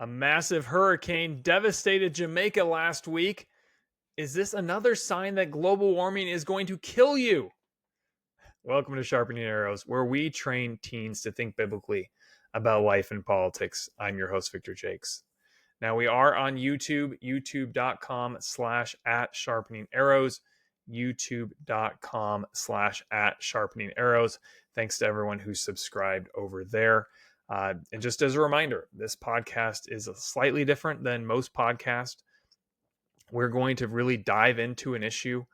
A massive hurricane devastated Jamaica last week. Is this another sign that global warming is going to kill you? Welcome to Sharpening Arrows, where we train teens to think biblically about life and politics. I'm your host, Victor Jakes. Now, we are on YouTube, youtube.com/@sharpening-arrows, youtube.com/@sharpening-arrows. Thanks to everyone who subscribed over there. And just as a reminder, this podcast is slightly different than most podcasts. We're going to really dive into an issue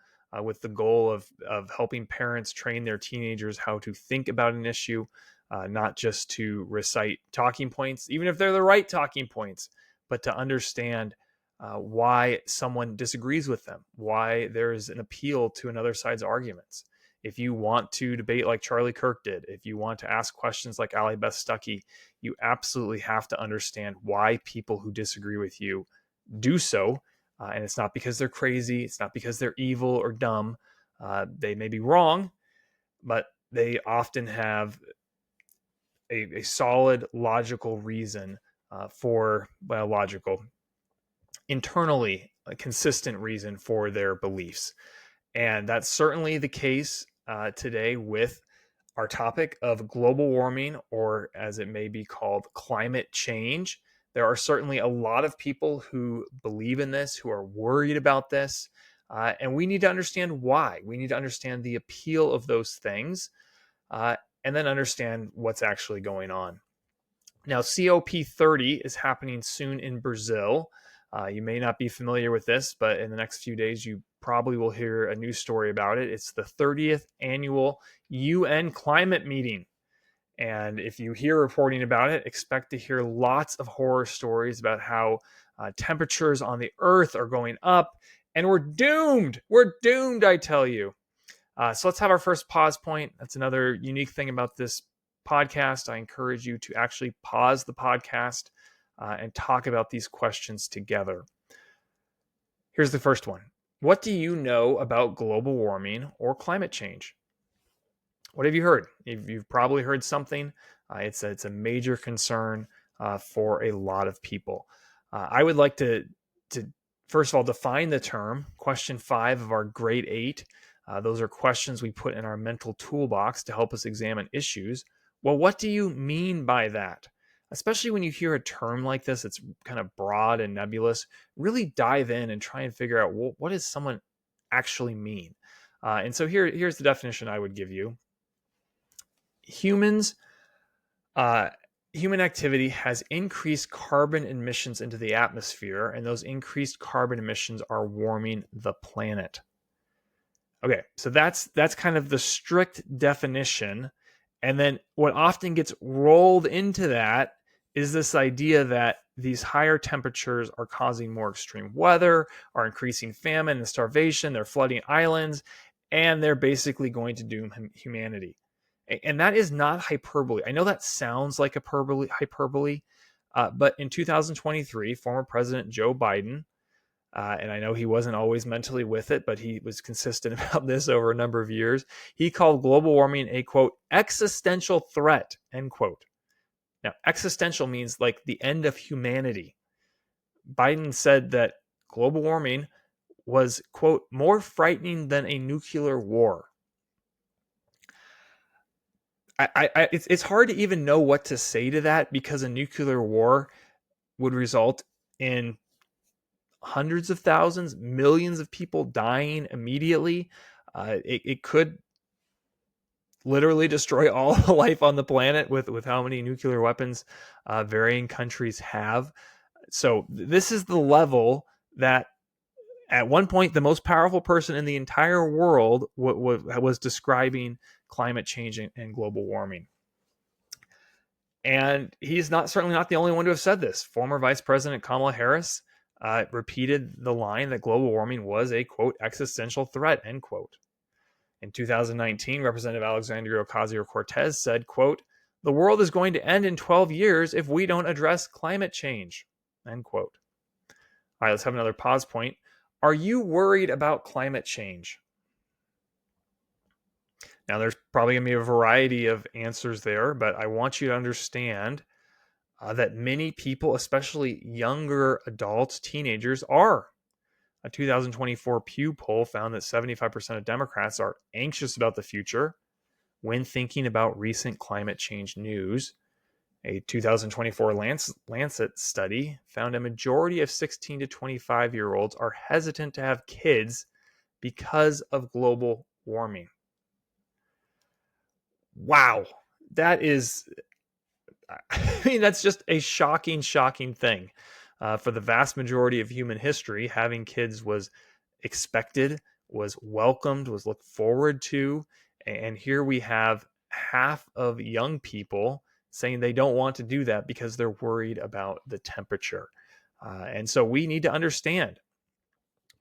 with the goal of helping parents train their teenagers how to think about an issue, not just to recite talking points, even if they're the right talking points, but to understand why someone disagrees with them, why there's an appeal to another side's arguments. If you want to debate like Charlie Kirk did, if you want to ask questions like Allie Beth Stuckey, you absolutely have to understand why people who disagree with you do so. And it's not because they're crazy. It's not because they're evil or dumb. They may be wrong, but they often have a solid, logical reason internally, a consistent reason for their beliefs. And that's certainly the case today with our topic of global warming, or as it may be called, climate change. There are certainly a lot of people who believe in this, who are worried about this, and we need to understand why. We need to understand the appeal of those things, and then understand what's actually going on. Now, COP30 is happening soon in Brazil. You may not be familiar with this, but in the next few days, you probably will hear a news story about it. It's the 30th annual UN climate meeting. And if you hear reporting about it, expect to hear lots of horror stories about how temperatures on the earth are going up, and we're doomed. We're doomed, I tell you. So let's have our first pause point. That's another unique thing about this podcast. I encourage you to actually pause the podcast and talk about these questions together. Here's the first one. What do you know about global warming or climate change? What have you heard? You've probably heard something. It's a major concern for a lot of people. I would like to first of all define the term. Question 5 of our grade 8. Those are questions we put in our mental toolbox to help us examine issues. Well, what do you mean by that? Especially when you hear a term like this, it's kind of broad and nebulous. Really dive in and try and figure out, well, what does someone actually mean? And so here's the definition I would give you. Human activity has increased carbon emissions into the atmosphere, and those increased carbon emissions are warming the planet. Okay, so that's kind of the strict definition. And then what often gets rolled into that is this idea that these higher temperatures are causing more extreme weather, are increasing famine and starvation, they're flooding islands, and they're basically going to doom humanity. And that is not hyperbole. I know that sounds like hyperbole, but in 2023, former President Joe Biden, and I know he wasn't always mentally with it, but he was consistent about this over a number of years. He called global warming a, quote, existential threat, end quote. Now, existential means like the end of humanity. Biden said that global warming was, quote, more frightening than a nuclear war. It's hard to even know what to say to that, because a nuclear war would result in hundreds of thousands, millions of people dying immediately. It could literally destroy all the life on the planet with how many nuclear weapons varying countries have. So this is the level that at one point the most powerful person in the entire world was describing climate change and global warming. And he's certainly not the only one to have said this. Former Vice President Kamala Harris repeated the line that global warming was a, quote, existential threat, end quote. In 2019, Representative Alexandria Ocasio-Cortez said, quote, the world is going to end in 12 years if we don't address climate change, end quote. All right, let's have another pause point. Are you worried about climate change? Now, there's probably going to be a variety of answers there, but I want you to understand that many people, especially younger adults, teenagers, are. A 2024 Pew poll found that 75% of Democrats are anxious about the future when thinking about recent climate change news. A 2024 Lancet study found a majority of 16 to 25-year-olds are hesitant to have kids because of global warming. Wow. That is, that's just a shocking thing. For the vast majority of human history, having kids was expected, was welcomed, was looked forward to. And here we have half of young people saying they don't want to do that because they're worried about the temperature. And so we need to understand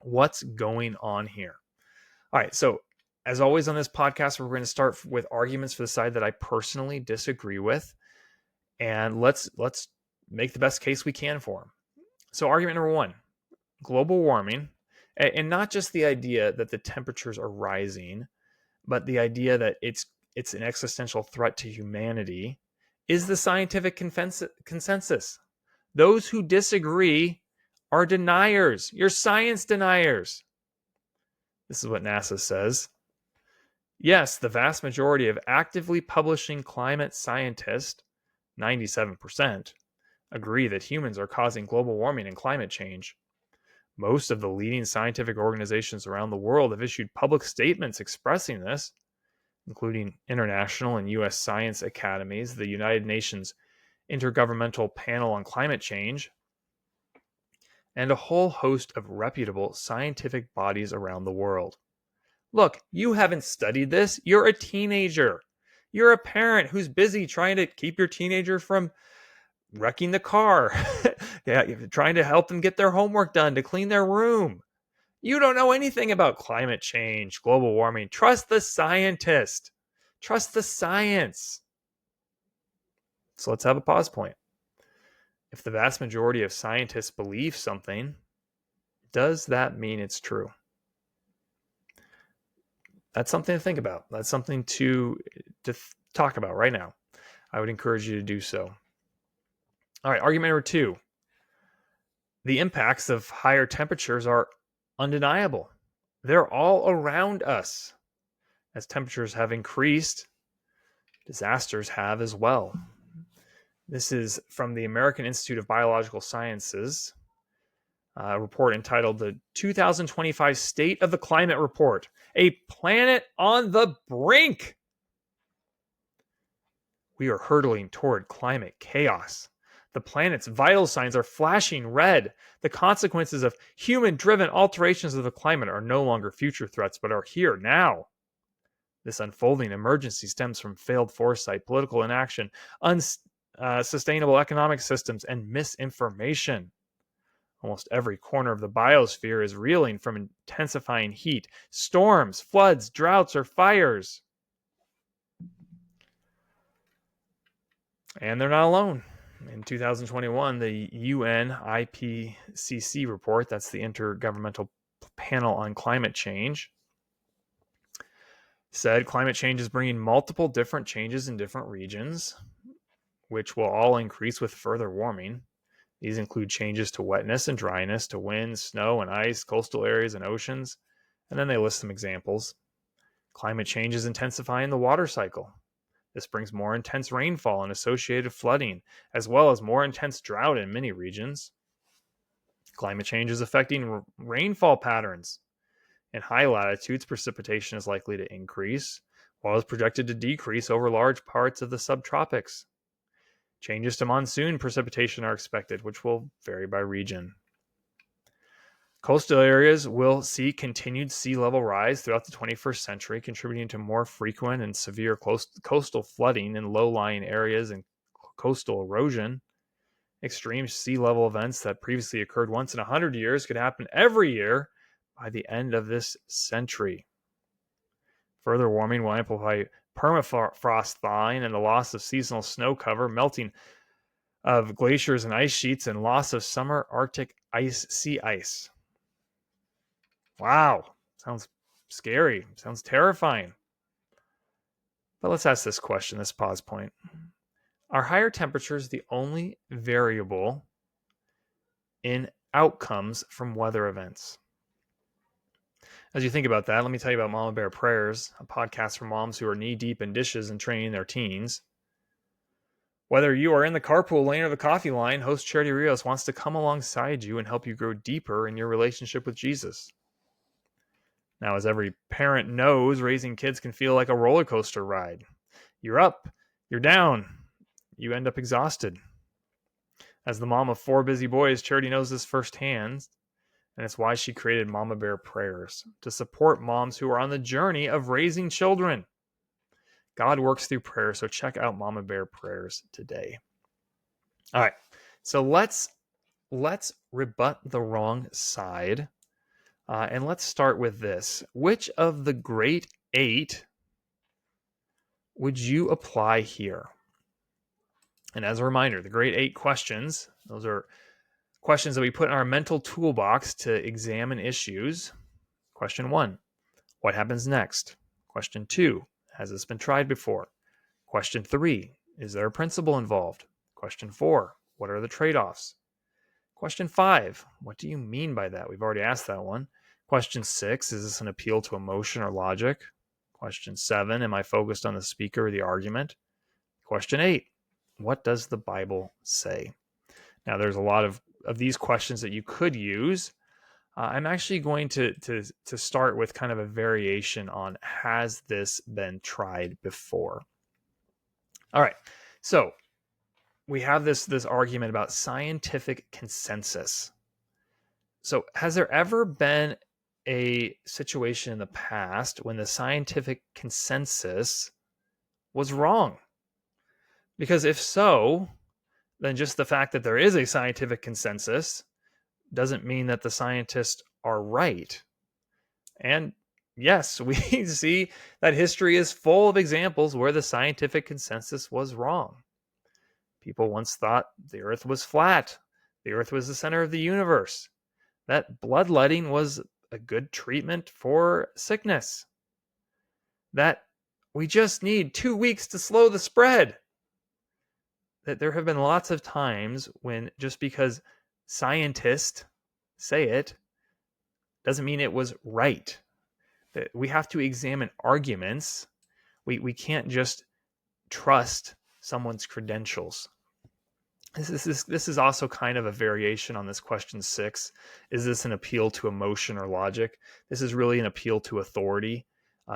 what's going on here. All right. So, as always on this podcast, we're going to start with arguments for the side that I personally disagree with. And let's make the best case we can for them. So, argument number one, global warming, and not just the idea that the temperatures are rising, but the idea that it's an existential threat to humanity, is the scientific consensus. Those who disagree are deniers. You're science deniers. This is what NASA says. Yes, the vast majority of actively publishing climate scientists, 97%, agree that humans are causing global warming and climate change. Most of the leading scientific organizations around the world have issued public statements expressing this, including international and U.S. science academies, the United Nations Intergovernmental Panel on Climate Change, and a whole host of reputable scientific bodies around the world. Look, you haven't studied this. You're a teenager. You're a parent who's busy trying to keep your teenager from wrecking the car. Yeah, you're trying to help them get their homework done, to clean their room. You don't know anything about climate change, global warming. Trust the scientist. Trust the science. So let's have a pause point. If the vast majority of scientists believe something, does that mean it's true? That's something to think about. That's something to talk about right now. I would encourage you to do so. All right, argument number two. The impacts of higher temperatures are undeniable. They're all around us. As temperatures have increased, disasters have as well. This is from the American Institute of Biological Sciences, a report entitled the 2025 State of the Climate Report, A Planet on the Brink. We are hurtling toward climate chaos. The planet's vital signs are flashing red. The consequences of human-driven alterations of the climate are no longer future threats, but are here now. This unfolding emergency stems from failed foresight, political inaction, unsustainable economic systems, and misinformation. Almost every corner of the biosphere is reeling from intensifying heat, storms, floods, droughts, or fires. And they're not alone. In 2021, the UN IPCC report, that's the Intergovernmental Panel on Climate Change, said climate change is bringing multiple different changes in different regions, which will all increase with further warming. These include changes to wetness and dryness, to wind, snow, and ice, coastal areas, and oceans. And then they list some examples. Climate change is intensifying the water cycle. This brings more intense rainfall and associated flooding, as well as more intense drought in many regions. Climate change is affecting rainfall patterns. In high latitudes, precipitation is likely to increase, while it's projected to decrease over large parts of the subtropics. Changes to monsoon precipitation are expected, which will vary by region. Coastal areas will see continued sea level rise throughout the 21st century, contributing to more frequent and severe coastal flooding in low-lying areas and coastal erosion. Extreme sea level events that previously occurred once in 100 years could happen every year by the end of this century. Further warming will amplify permafrost thawing and the loss of seasonal snow cover, melting of glaciers and ice sheets, and loss of summer Arctic sea ice. Wow, sounds scary, sounds terrifying. But let's ask this question, this pause point. Are higher temperatures the only variable in outcomes from weather events? As you think about that, let me tell you about Mama Bear Prayers, a podcast for moms who are knee deep in dishes and training their teens. Whether you are in the carpool lane or the coffee line, host Charity Rios wants to come alongside you and help you grow deeper in your relationship with Jesus. Now, as every parent knows, raising kids can feel like a roller coaster ride. You're up, you're down, you end up exhausted. As the mom of 4 busy boys, Charity knows this firsthand, and it's why she created Mama Bear Prayers, to support moms who are on the journey of raising children. God works through prayer, so check out Mama Bear Prayers today. All right, so let's rebut the wrong side, and let's start with this. Which of the great 8 would you apply here? And as a reminder, the great 8 questions, those are questions that we put in our mental toolbox to examine issues. Question 1, what happens next? Question 2, has this been tried before? Question 3, is there a principle involved? Question 4, what are the trade-offs? Question 5, what do you mean by that? We've already asked that one. Question 6, is this an appeal to emotion or logic? Question 7, am I focused on the speaker or the argument? Question 8, what does the Bible say? Now, there's a lot of these questions that you could use. I'm actually going to start with kind of a variation on, has this been tried before? All right, so we have this argument about scientific consensus. So has there ever been a situation in the past when the scientific consensus was wrong? Because if so, then just the fact that there is a scientific consensus doesn't mean that the scientists are right. And yes, we see that history is full of examples where the scientific consensus was wrong. People once thought the earth was flat, the earth was the center of the universe, that bloodletting was a good treatment for sickness, that we just need 2 weeks to slow the spread. That there have been lots of times when just because scientists say it doesn't mean it was right. That we have to examine arguments. We can't just trust someone's credentials. This is also kind of a variation on this question 6. Is this an appeal to emotion or logic? This is really an appeal to authority.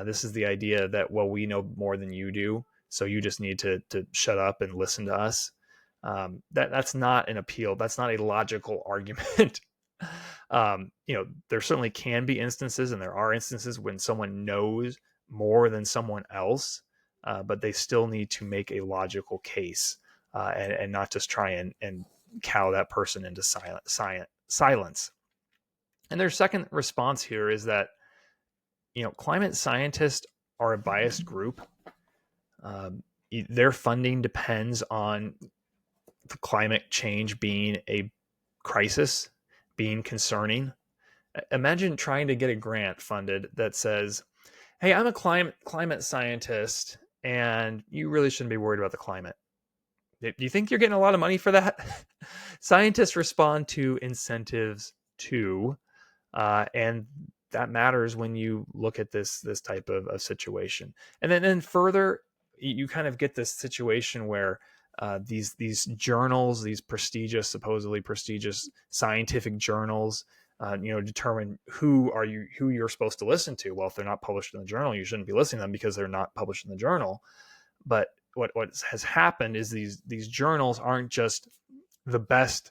This is the idea that, well, we know more than you do, so you just need to shut up and listen to us. That's not an appeal. That's not a logical argument. There certainly can be instances, and there are instances when someone knows more than someone else, but they still need to make a logical case, and not just try and cow that person into silence. And their second response here is that, climate scientists are a biased group. Their funding depends on the climate change being a crisis, being concerning. Imagine trying to get a grant funded that says, hey, I'm a climate scientist, and you really shouldn't be worried about the climate. Do you think you're getting a lot of money for that? Scientists respond to incentives too, and that matters when you look at this type of situation. And then further, you kind of get this situation where these journals, these supposedly prestigious scientific journals, determine who you're supposed to listen to. Well, if they're not published in the journal, you shouldn't be listening to them because they're not published in the journal. But what has happened is these journals aren't just the best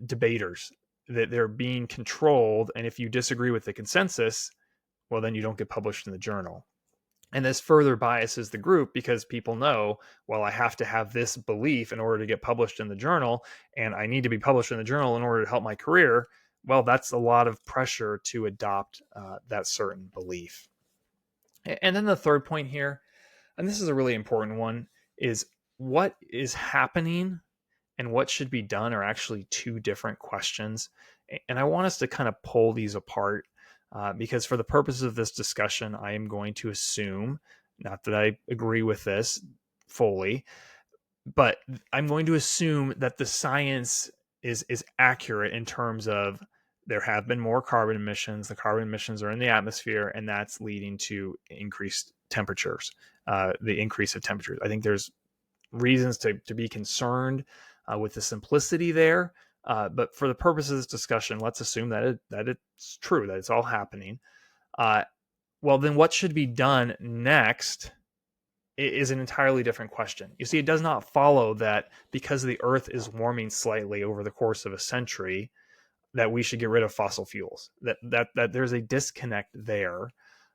debaters. That they're being controlled, and if you disagree with the consensus, well, then you don't get published in the journal. And this further biases the group because people know, well, I have to have this belief in order to get published in the journal, and I need to be published in the journal in order to help my career. Well, that's a lot of pressure to adopt that certain belief. And then the third point here, and this is a really important one, is what is happening and what should be done are actually 2 different questions. And I want us to kind of pull these apart because for the purposes of this discussion, I am going to assume, not that I agree with this fully, but I'm going to assume that the science is accurate in terms of there have been more carbon emissions. The carbon emissions are in the atmosphere, and that's leading to increased temperatures. The increase of temperatures. I think there's reasons to be concerned with the simplicity there. But for the purpose of this discussion, let's assume that it's true, that it's all happening. Well, then what should be done next is an entirely different question. You see, it does not follow that because the Earth is warming slightly over the course of a century, that we should get rid of fossil fuels. That there's a disconnect there,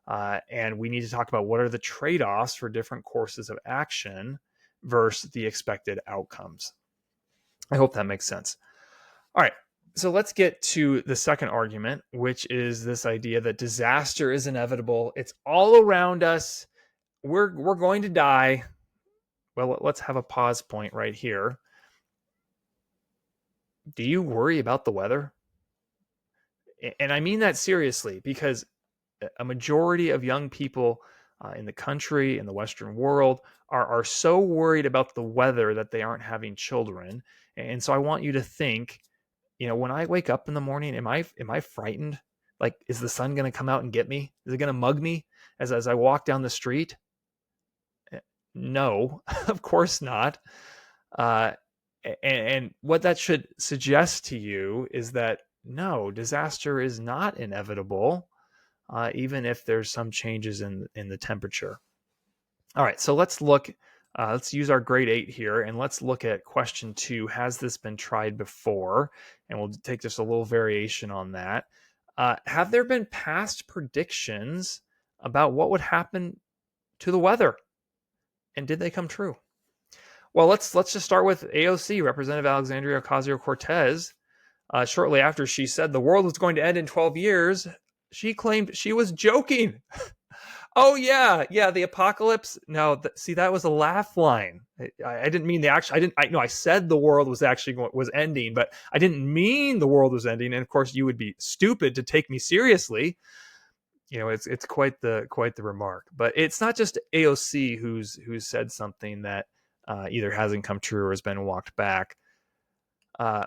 and we need to talk about what are the trade-offs for different courses of action versus the expected outcomes. I hope that makes sense. All right, so let's get to the second argument, which is this idea that disaster is inevitable. It's all around us. We're going to die. Well, let's have a pause point right here. Do you worry about the weather? And I mean that seriously, because a majority of young people in the country, in the Western world, are so worried about the weather that they aren't having children. And so I want you to think, when I wake up in the morning, am I frightened? Like, is the sun going to come out and get me? Is it going to mug me as I walk down the street? No, of course not. And what that should suggest to you is that no, disaster is not inevitable, even if there's some changes in the temperature. All right, so let's look. Let's use our grade 8 here, and let's look at question 2. Has this been tried before? And we'll take just a little variation on that. Have there been past predictions about what would happen to the weather? And did they come true? Well, let's just start with AOC, Representative Alexandria Ocasio-Cortez. Shortly after she said the world was going to end in 12 years, she claimed she was joking. Oh yeah, the apocalypse. No, see, that was a laugh line. I didn't mean the actual. I said the world was was ending, but I didn't mean the world was ending. And of course, you would be stupid to take me seriously. It's quite the remark. But it's not just AOC who's said something that either hasn't come true or has been walked back.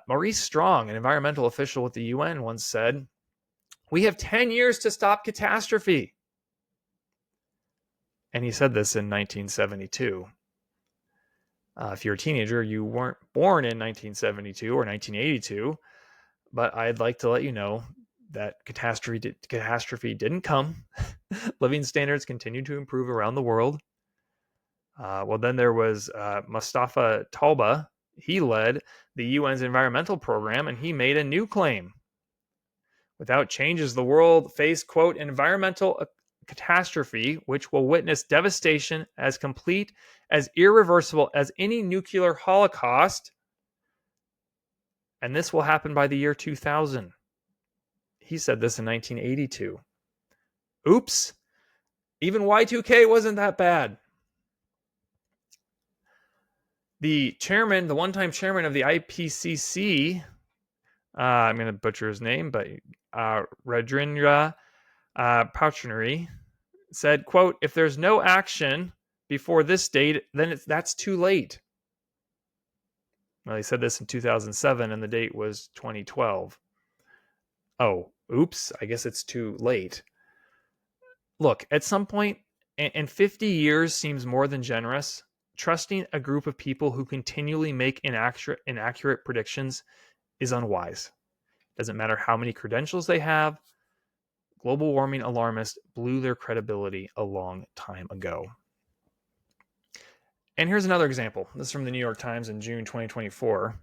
Maurice Strong, an environmental official with the UN, once said, "We have 10 years to stop catastrophe." And he said this in 1972. If you're a teenager, you weren't born in 1972 or 1982, but I'd like to let you know that catastrophe didn't come. Living standards continue to improve around the world. Well, then there was Mustafa Talba. He led the UN's environmental program, and he made a new claim. Without changes, the world faced, quote, environmental catastrophe, which will witness devastation as complete, as irreversible as any nuclear holocaust. And this will happen by the year 2000. He said this in 1982. Oops. Even Y2K wasn't that bad. The one-time chairman of the IPCC, I'm going to butcher his name, but Rajendra Pachauri, said, quote, "If there's no action before this date, then that's too late." Well, he said this in 2007, and the date was 2012. Oh, oops, I guess it's too late. Look, at some point, and 50 years seems more than generous, trusting a group of people who continually make inaccurate predictions is unwise. Doesn't matter how many credentials they have. Global warming alarmists blew their credibility a long time ago. And here's another example. This is from the New York Times in June 2024.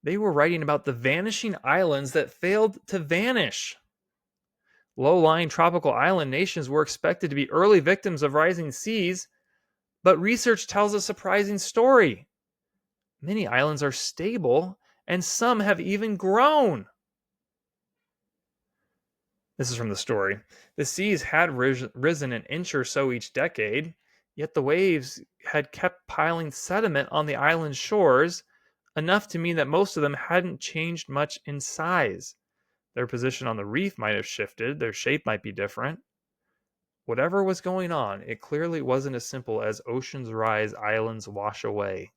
They were writing about the vanishing islands that failed to vanish. Low-lying tropical island nations were expected to be early victims of rising seas, but research tells a surprising story. Many islands are stable, and some have even grown. This is from the story. The seas had risen an inch or so each decade, yet the waves had kept piling sediment on the island's shores, enough to mean that most of them hadn't changed much in size. Their position on the reef might have shifted, their shape might be different. Whatever was going on, it clearly wasn't as simple as oceans rise, islands wash away.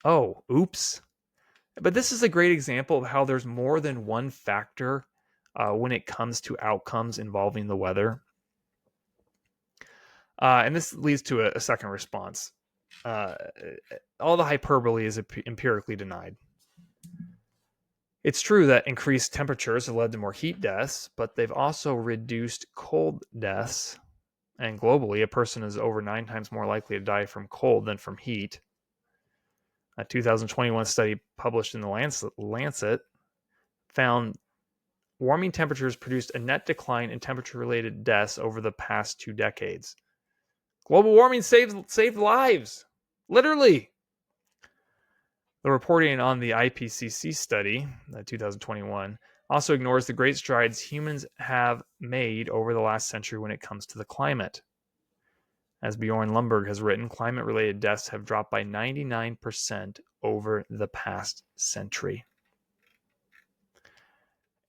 Oh, oops. But this is a great example of how there's more than one factor when it comes to outcomes involving the weather. And this leads to a second response. Uh, all the hyperbole is empirically denied. It's true that increased temperatures have led to more heat deaths, but they've also reduced cold deaths. And globally, a person is over 9 times more likely to die from cold than from heat. A 2021 study published in the Lancet found warming temperatures produced a net decline in temperature-related deaths over the past 2 decades. Global warming saved lives, literally. The reporting on the IPCC study, 2021, also ignores the great strides humans have made over the last century when it comes to the climate. As Bjorn Lundberg has written, climate-related deaths have dropped by 99% over the past century.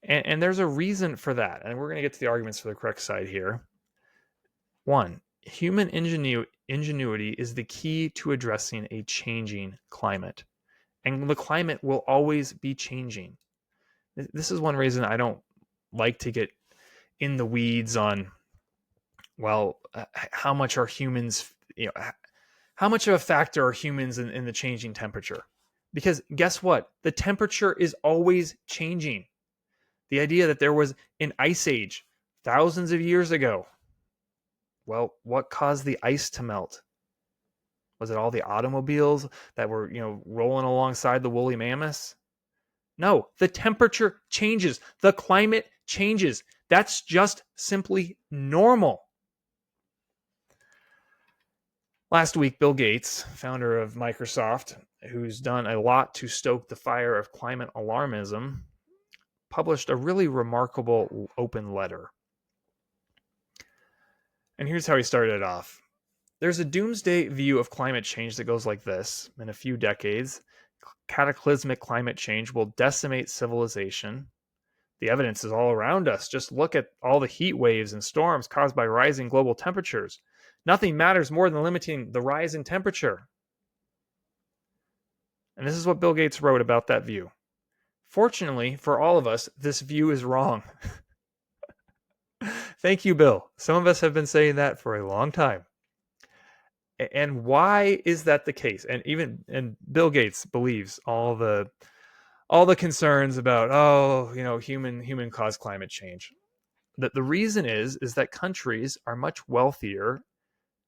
And there's a reason for that. And we're going to get to the arguments for the correct side here. One, human ingenuity is the key to addressing a changing climate. And the climate will always be changing. This is one reason I don't like to get in the weeds on, well, how much are humans, how much of a factor are humans in the changing temperature? Because guess what? The temperature is always changing. The idea that there was an ice age thousands of years ago. Well, what caused the ice to melt? Was it all the automobiles that were, rolling alongside the woolly mammoths? No, the temperature changes. The climate changes. That's just simply normal. Last week, Bill Gates, founder of Microsoft, who's done a lot to stoke the fire of climate alarmism, published a really remarkable open letter. And here's how he started it off. There's a doomsday view of climate change that goes like this. In a few decades, cataclysmic climate change will decimate civilization. The evidence is all around us. Just look at all the heat waves and storms caused by rising global temperatures. Nothing matters more than limiting the rise in temperature. And this is what Bill Gates wrote about that view. Fortunately, for all of us, this view is wrong. Thank you, Bill. Some of us have been saying that for a long time. And why is that the case? And Bill Gates believes all the concerns about human caused climate change. That the reason is that countries are much wealthier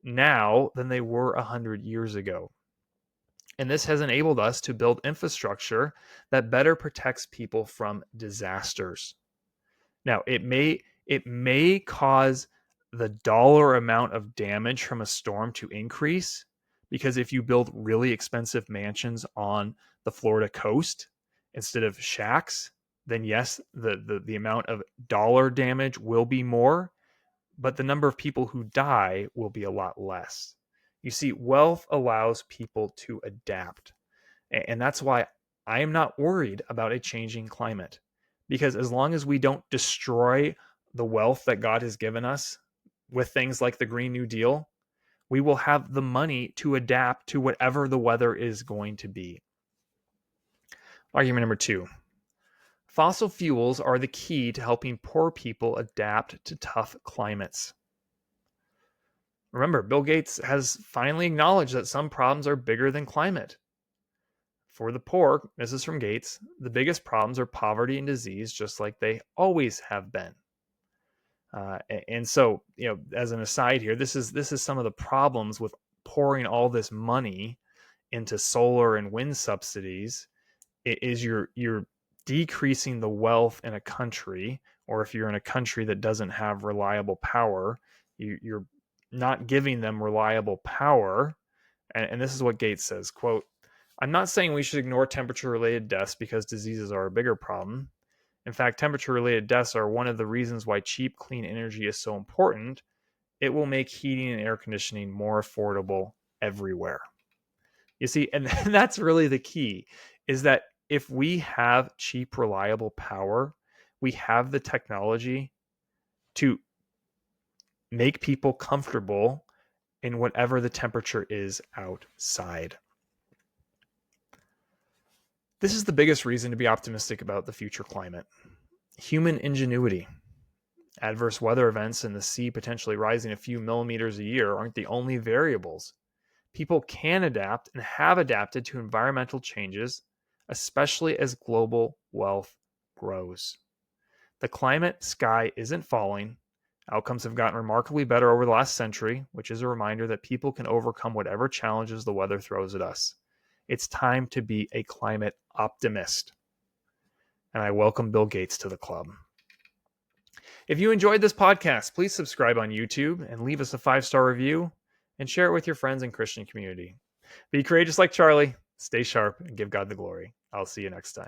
now than they were 100 years ago. And this has enabled us to build infrastructure that better protects people from disasters. Now, it may cause the dollar amount of damage from a storm to increase, because if you build really expensive mansions on the Florida coast instead of shacks, then yes, the amount of dollar damage will be more, but the number of people who die will be a lot less. You see, wealth allows people to adapt. And that's why I am not worried about a changing climate. Because as long as we don't destroy the wealth that God has given us with things like the Green New Deal, we will have the money to adapt to whatever the weather is going to be. Argument number 2. Fossil fuels are the key to helping poor people adapt to tough climates. Remember, Bill Gates has finally acknowledged that some problems are bigger than climate. For the poor, this is from Gates, the biggest problems are poverty and disease, just like they always have been. And so, as an aside here, this is some of the problems with pouring all this money into solar and wind subsidies. Is you're decreasing the wealth in a country, or if you're in a country that doesn't have reliable power, you're not giving them reliable power. And this is what Gates says, quote, "I'm not saying we should ignore temperature-related deaths because diseases are a bigger problem. In fact, temperature-related deaths are one of the reasons why cheap, clean energy is so important. It will make heating and air conditioning more affordable everywhere." You see, and that's really the key, is that if we have cheap, reliable power, we have the technology to make people comfortable in whatever the temperature is outside. This is the biggest reason to be optimistic about the future climate. Human ingenuity. Adverse weather events and the sea potentially rising a few millimeters a year aren't the only variables. People can adapt and have adapted to environmental changes, especially as global wealth grows. The climate sky isn't falling. Outcomes have gotten remarkably better over the last century, which is a reminder that people can overcome whatever challenges the weather throws at us. It's time to be a climate optimist. And I welcome Bill Gates to the club. If you enjoyed this podcast, please subscribe on YouTube and leave us a 5-star review and share it with your friends and Christian community. Be courageous like Charlie, stay sharp, and give God the glory. I'll see you next time.